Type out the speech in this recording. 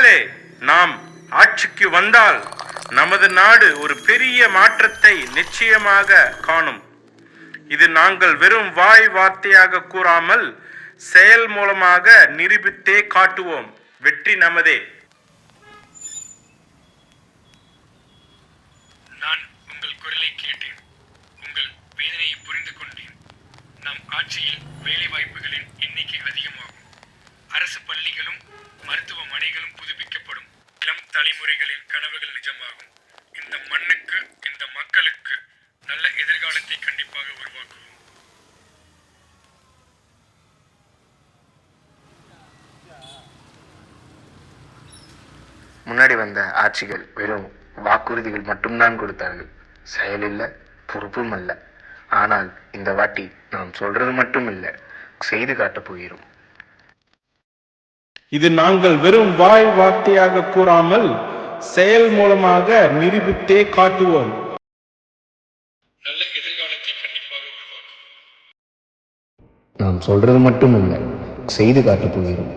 மக்களே, நாம் ஆட்சிக்கு வந்தால் நமது நாடு ஒரு பெரிய மாற்றத்தை நிச்சயமாக காணும். இது நாங்கள் வெறும் வாய் வார்த்தையாக கூறாமல் செயல் மூலமாக நிரூபித்தே காட்டுவோம். வெற்றி நமதே. நான் உங்கள் குரலை கேட்டேன், உங்கள் வேதனையை புரிந்து கொண்டேன். நம் ஆட்சியில் வேலை வாய்ப்புகளின் எண்ணிக்கை அதிகமாகும். அரசு பள்ளிகளும் மருத்துவமனைகளும் புதுப்பிக்கப்படும். இளம் தலைமுறைகளின் கனவுகள் நிஜமாகும். இந்த மண்ணுக்கு, இந்த மக்களுக்கு நல்ல எதிர்காலத்தை கண்டிப்பாக உருவாக்குவோம். முன்னாடி வந்த ஆட்சிகள் வெறும் வாக்குறுதிகள் மட்டும்தான் கொடுத்தார்கள், செயலில்லை, பொறுப்பும் அல்ல. ஆனால் இந்த வாட்டி நாம் சொல்றது மட்டும் இல்லை, செய்து காட்டப் போகிறோம். இது நாங்கள் வெறும் வாய் வார்த்தையாக கூறாமல் செயல் மூலமாக நிரூபித்தே காட்டுவோம். நல்ல எதிர்காலத்தை கண்டிப்பாக உருவாக்குவோம். நாம் சொல்றது மட்டும் இல்லை, செய்து காட்டப் போகிறோம்.